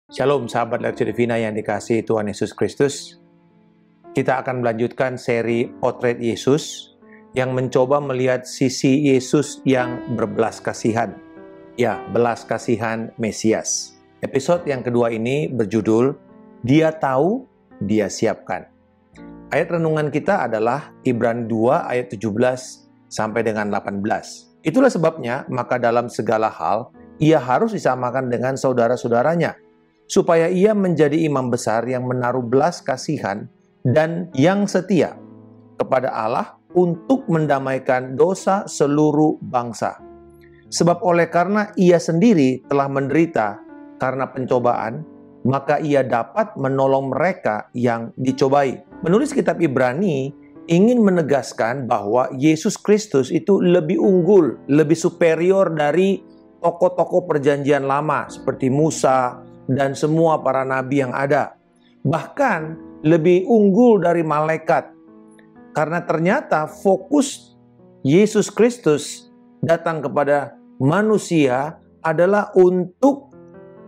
Shalom sahabat Lectio Divina yang dikasihi Tuhan Yesus Kristus. Kita akan melanjutkan seri Potret Yesus yang mencoba melihat sisi Yesus yang berbelas kasihan. Ya, belas kasihan Mesias. Episode yang kedua ini berjudul Dia Tahu, Dia Siapkan. Ayat renungan kita adalah Ibrani 2 ayat 17 sampai dengan 18. Itulah sebabnya, maka dalam segala hal, ia harus disamakan dengan saudara-saudaranya, supaya ia menjadi imam besar yang menaruh belas kasihan dan yang setia kepada Allah untuk mendamaikan dosa seluruh bangsa. Sebab oleh karena ia sendiri telah menderita karena pencobaan, maka ia dapat menolong mereka yang dicobai. Penulis kitab Ibrani ingin menegaskan bahwa Yesus Kristus itu lebih unggul, lebih superior dari tokoh-tokoh perjanjian lama seperti Musa dan semua para nabi yang ada. Bahkan lebih unggul dari malaikat. Karena ternyata fokus Yesus Kristus datang kepada manusia adalah untuk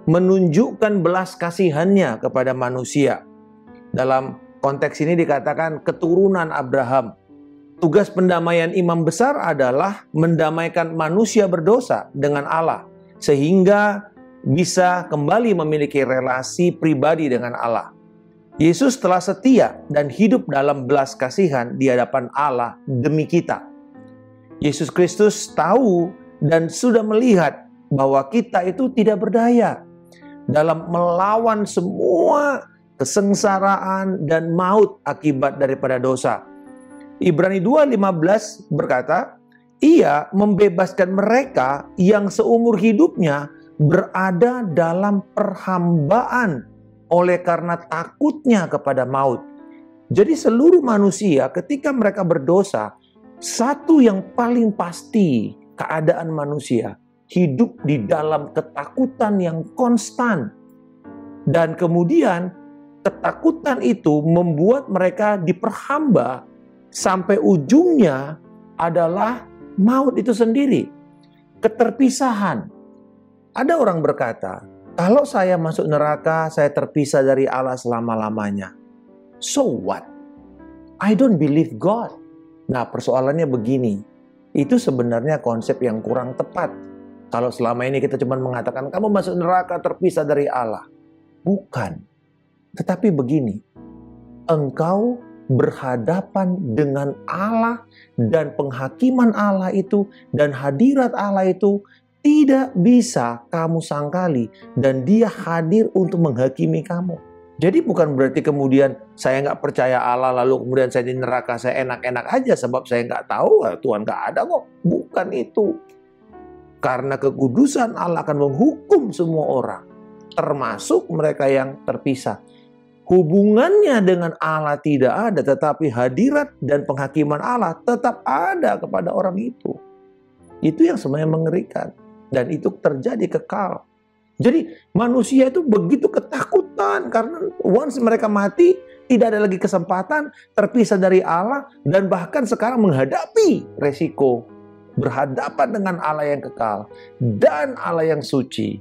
menunjukkan belas kasihannya kepada manusia. Dalam konteks ini dikatakan keturunan Abraham. Tugas pendamaian imam besar adalah mendamaikan manusia berdosa dengan Allah, sehingga bisa kembali memiliki relasi pribadi dengan Allah. Yesus telah setia dan hidup dalam belas kasihan di hadapan Allah demi kita. Yesus Kristus tahu dan sudah melihat bahwa kita itu tidak berdaya dalam melawan semua kesengsaraan dan maut akibat daripada dosa. Ibrani 2:15 berkata, ia membebaskan mereka yang seumur hidupnya berada dalam perhambaan oleh karena takutnya kepada maut. Jadi seluruh manusia ketika mereka berdosa, satu yang paling pasti keadaan manusia hidup di dalam ketakutan yang konstan. Dan kemudian ketakutan itu membuat mereka diperhamba sampai ujungnya adalah maut itu sendiri. Keterpisahan. Ada orang berkata, kalau saya masuk neraka, saya terpisah dari Allah selama-lamanya. So what? I don't believe God. Nah, persoalannya begini. Itu sebenarnya konsep yang kurang tepat. Kalau selama ini kita cuma mengatakan, kamu masuk neraka terpisah dari Allah. Bukan. Tetapi begini. Engkau berhadapan dengan Allah dan penghakiman Allah itu dan hadirat Allah itu tidak bisa kamu sangkali dan dia hadir untuk menghakimi kamu. Jadi bukan berarti kemudian saya nggak percaya Allah lalu kemudian saya di neraka saya enak-enak aja sebab saya nggak tahu Tuhan nggak ada kok. Bukan itu. Karena kekudusan Allah akan menghukum semua orang termasuk mereka yang terpisah. Hubungannya dengan Allah tidak ada, tetapi hadirat dan penghakiman Allah tetap ada kepada orang itu. Itu yang sebenarnya mengerikan. Dan itu terjadi kekal. Jadi manusia itu begitu ketakutan karena once mereka mati, tidak ada lagi kesempatan terpisah dari Allah dan bahkan sekarang menghadapi resiko berhadapan dengan Allah yang kekal dan Allah yang suci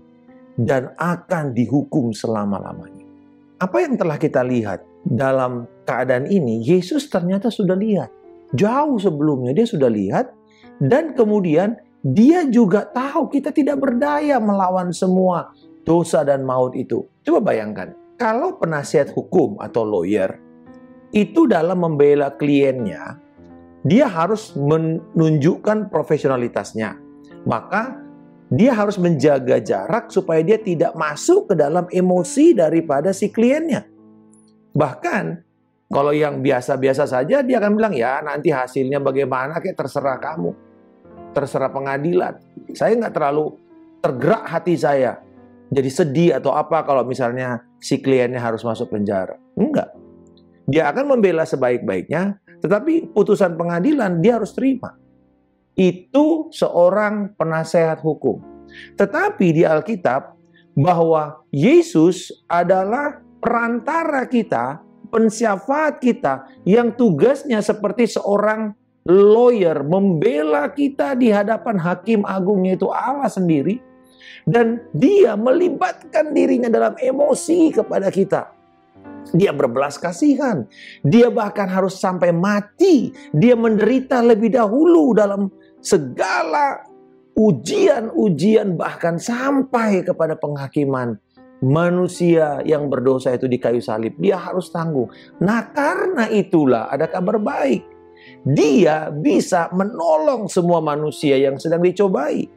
dan akan dihukum selama-lamanya. Apa yang telah kita lihat dalam keadaan ini, Yesus ternyata sudah lihat. Jauh sebelumnya dia sudah lihat dan kemudian dia juga tahu kita tidak berdaya melawan semua dosa dan maut itu. Coba bayangkan, kalau penasihat hukum atau lawyer itu dalam membela kliennya, dia harus menunjukkan profesionalitasnya. Maka dia harus menjaga jarak supaya dia tidak masuk ke dalam emosi daripada si kliennya. Bahkan kalau yang biasa-biasa saja dia akan bilang, ya nanti hasilnya bagaimana kayak terserah kamu. Terserah pengadilan. Saya nggak terlalu tergerak hati saya. Jadi sedih atau apa kalau misalnya si kliennya harus masuk penjara. Enggak. Dia akan membela sebaik-baiknya, tetapi putusan pengadilan dia harus terima. Itu seorang penasehat hukum. Tetapi di Alkitab bahwa Yesus adalah perantara kita, pensyafaat kita yang tugasnya seperti seorang lawyer membela kita di hadapan hakim agung yaitu Allah sendiri. Dan dia melibatkan dirinya dalam emosi kepada kita. Dia berbelas kasihan. Dia bahkan harus sampai mati. Dia menderita lebih dahulu dalam segala ujian-ujian, bahkan sampai kepada penghakiman. Manusia yang berdosa itu di kayu salib, dia harus tanggung. Nah, karena itulah ada kabar baik. Dia bisa menolong semua manusia yang sedang dicobai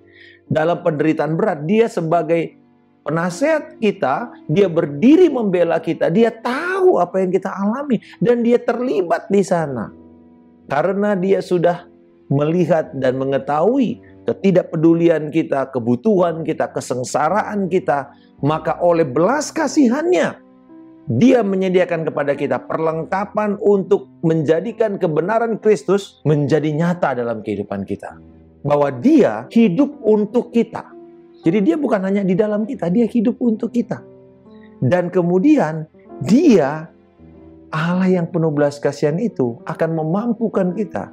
dalam penderitaan berat. Dia sebagai penasehat kita, dia berdiri membela kita. Dia tahu apa yang kita alami dan dia terlibat di sana. Karena dia sudah melihat dan mengetahui ketidakpedulian kita, kebutuhan kita, kesengsaraan kita, maka oleh belas kasihannya dia menyediakan kepada kita perlengkapan untuk menjadikan kebenaran Kristus menjadi nyata dalam kehidupan kita. Bahwa dia hidup untuk kita. Jadi dia bukan hanya di dalam kita, dia hidup untuk kita. Dan kemudian dia, Allah yang penuh belas kasihan itu, akan memampukan kita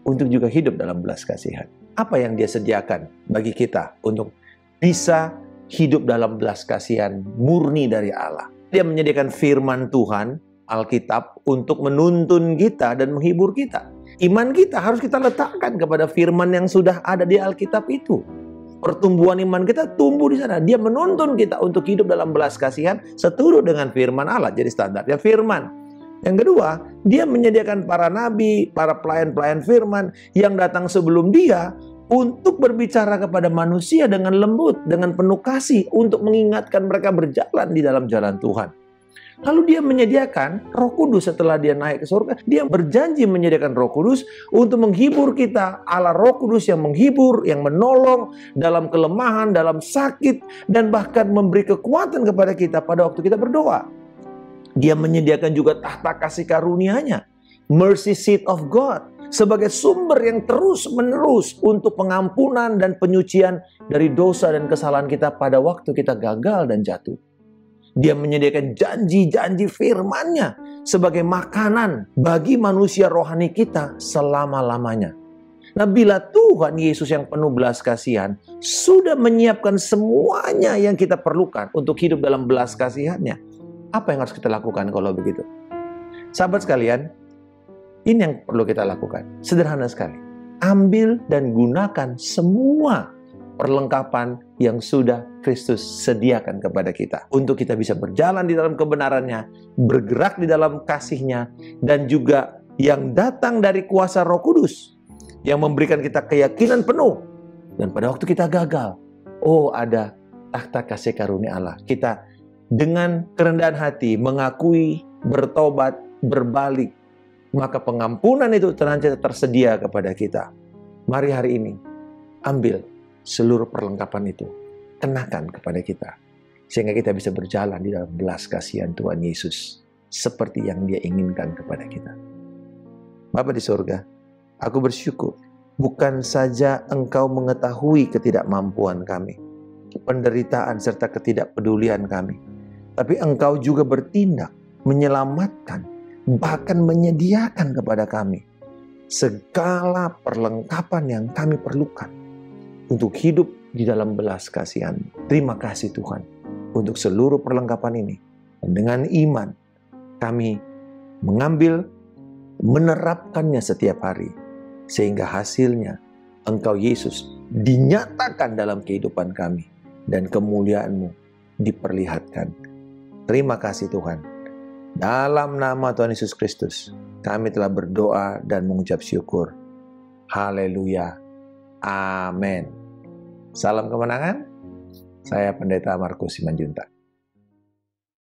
untuk juga hidup dalam belas kasihan. Apa yang dia sediakan bagi kita untuk bisa hidup dalam belas kasihan murni dari Allah? Dia menyediakan firman Tuhan, Alkitab, untuk menuntun kita dan menghibur kita. Iman kita harus kita letakkan kepada firman yang sudah ada di Alkitab itu. Pertumbuhan iman kita tumbuh di sana. Dia menuntun kita untuk hidup dalam belas kasihan seturut dengan firman Allah. Jadi standarnya firman. Yang kedua, dia menyediakan para nabi, para pelayan-pelayan firman yang datang sebelum dia untuk berbicara kepada manusia dengan lembut, dengan penuh kasih, untuk mengingatkan mereka berjalan di dalam jalan Tuhan. Lalu dia menyediakan Roh Kudus setelah dia naik ke surga. Dia berjanji menyediakan Roh Kudus untuk menghibur kita. Allah Roh Kudus yang menghibur, yang menolong dalam kelemahan, dalam sakit, dan bahkan memberi kekuatan kepada kita pada waktu kita berdoa. Dia menyediakan juga tahta kasih karunia-Nya, mercy seat of God, sebagai sumber yang terus-menerus untuk pengampunan dan penyucian dari dosa dan kesalahan kita pada waktu kita gagal dan jatuh. Dia menyediakan janji-janji firman-Nya sebagai makanan bagi manusia rohani kita selama-lamanya. Nah, bila Tuhan Yesus yang penuh belas kasihan sudah menyiapkan semuanya yang kita perlukan untuk hidup dalam belas kasihan-Nya, apa yang harus kita lakukan kalau begitu? Sahabat sekalian, ini yang perlu kita lakukan. Sederhana sekali. Ambil dan gunakan semua perlengkapan yang sudah Kristus sediakan kepada kita. Untuk kita bisa berjalan di dalam kebenarannya, bergerak di dalam kasih-Nya, dan juga yang datang dari kuasa Roh Kudus, yang memberikan kita keyakinan penuh. Dan pada waktu kita gagal, oh ada tahta kasih karunia Allah. Kita dengan kerendahan hati mengakui, bertobat, berbalik, maka pengampunan itu tersedia kepada kita. Mari hari ini, ambil seluruh perlengkapan itu, kenakan kepada kita, sehingga kita bisa berjalan di dalam belas kasihan Tuhan Yesus, seperti yang Dia inginkan kepada kita. Bapa di surga, aku bersyukur, bukan saja Engkau mengetahui ketidakmampuan kami, penderitaan serta ketidakpedulian kami, tapi Engkau juga bertindak, menyelamatkan, bahkan menyediakan kepada kami segala perlengkapan yang kami perlukan untuk hidup di dalam belas kasihan. Terima kasih Tuhan untuk seluruh perlengkapan ini. Dan dengan iman kami mengambil, menerapkannya setiap hari, sehingga hasilnya Engkau Yesus dinyatakan dalam kehidupan kami dan kemuliaan-Mu diperlihatkan. Terima kasih Tuhan. Dalam nama Tuhan Yesus Kristus, kami telah berdoa dan mengucap syukur. Haleluya. Amin. Salam kemenangan. Saya Pendeta Markus Simanjuntak.